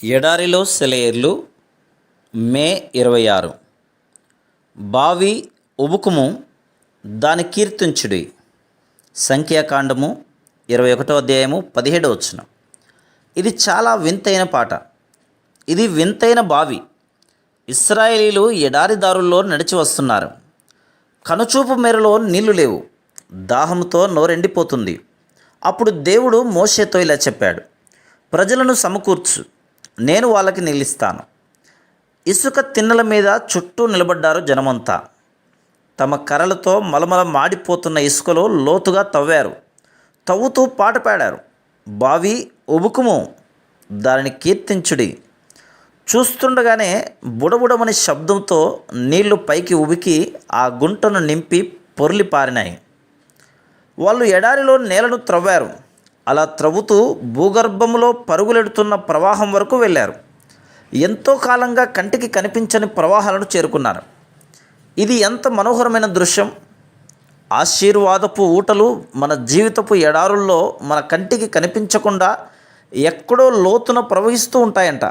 ఎడారిలో సెలయేర్లు మే 26. బావి ఉబుకుము దాని కీర్తించుడి. సంఖ్యాకాండము 21వ అధ్యాయము 17వ వచనం. ఇది చాలా వింతైన పాట. ఇది వింతైన బావి. ఇశ్రాయేలీలు ఎడారి దారుల్లో నడిచి వస్తున్నారు. కనుచూపు మేరలో నీళ్లు లేవు. దాహంతో నోరెండిపోతుంది. అప్పుడు దేవుడు మోషేతో ఇలా చెప్పాడు, ప్రజలను సమకూర్చు, నేను వాళ్ళకి నిలిస్తాను. ఇసుక తిన్నెల మీద చుట్టూ నిలబడ్డారు జనమంతా. తమ కర్రలతో మలమల మాడిపోతున్న ఇసుకలో లోతుగా తవ్వారు. తవ్వుతూ పాట పాడారు, బావి ఉబుకుము దానిని కీర్తించుడి. చూస్తుండగానే బుడబుడమని శబ్దంతో నీళ్లు పైకి ఉబికి ఆ గుంటను నింపి పొర్లి పారినాయి. వాళ్ళు ఎడారిలో నేలను త్రవ్వారు. అలా త్రవ్వుతూ భూగర్భంలో పరుగులెడుతున్న ప్రవాహం వరకు వెళ్ళారు. ఎంతో కాలంగా కంటికి కనిపించని ప్రవాహాలను చేరుకున్నారు. ఇది ఎంత మనోహరమైన దృశ్యం! ఆశీర్వాదపు ఊటలు మన జీవితపు ఎడారుల్లో మన కంటికి కనిపించకుండా ఎక్కడో లోతున ప్రవహిస్తూ ఉంటాయంట.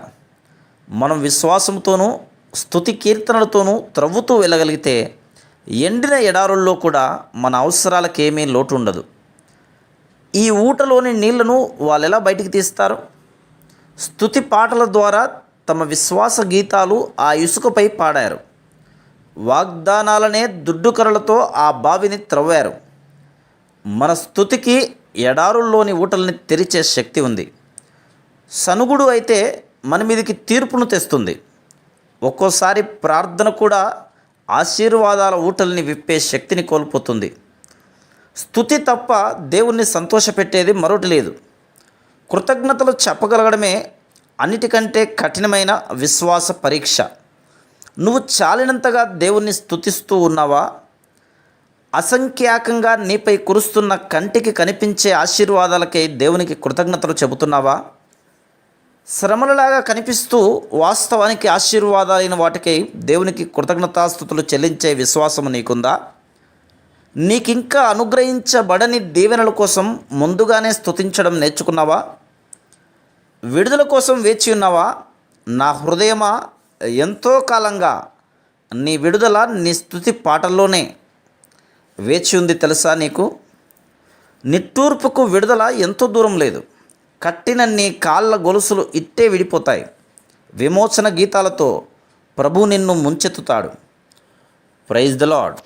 మనం విశ్వాసంతోనూ స్తుతి కీర్తనలతోనూ త్రవ్వుతూ వెళ్ళగలిగితే ఎండిన ఎడారుల్లో కూడా మన అవసరాలకేమీ లోటు ఉండదు. ఈ ఊటలోని నీళ్లను వాళ్ళు ఎలా బయటికి తీస్తారు? స్తుతి పాటల ద్వారా తమ విశ్వాస గీతాలు ఆ ఇసుకపై పాడారు. వాగ్దానాలనే దుడ్డుకర్రలతో ఆ బావిని త్రవ్వారు. మన స్తుతికి ఎడారుల్లోని ఊటల్ని తెరిచే శక్తి ఉంది. సనుగుడు అయితే మన మీదకి తీర్పును తెస్తుంది. ఒక్కోసారి ప్రార్థన కూడా ఆశీర్వాదాల ఊటల్ని విప్పే శక్తిని కోల్పోతుంది. స్తుతి తప్ప దేవుణ్ణి సంతోషపెట్టేది మరొకటి లేదు. కృతజ్ఞతలు చెప్పగలగడమే అన్నిటికంటే కఠినమైన విశ్వాస పరీక్ష. నువ్వు చాలినంతగా దేవుణ్ణి స్తుతిస్తూ ఉన్నావా? అసంఖ్యాకంగా నీపై కురుస్తున్న కంటికి కనిపించే ఆశీర్వాదాలకై దేవునికి కృతజ్ఞతలు చెబుతున్నావా? శ్రమలలాగా కనిపిస్తూ వాస్తవానికి ఆశీర్వాదాలైన వాటికై దేవునికి కృతజ్ఞతాస్తుతులు చెల్లించే విశ్వాసము నీకుందా? నీకింకా అనుగ్రహించబడని దీవెనల కోసం ముందుగానే స్తుతించడం నేర్చుకున్నావా? విడుదల కోసం వేచి ఉన్నావా? నా హృదయమా, ఎంతో కాలంగా నీ విడుదల నీ స్తుతి పాటల్లోనే వేచి ఉంది తెలుసా నీకు? నిట్టూర్పుకు విడుదల ఎంతో దూరం లేదు. కట్టిన నీ కాళ్ళ గొలుసులు ఇట్టే విడిపోతాయి. విమోచన గీతాలతో ప్రభు నిన్ను ముంచెత్తుతాడు. Praise the lord.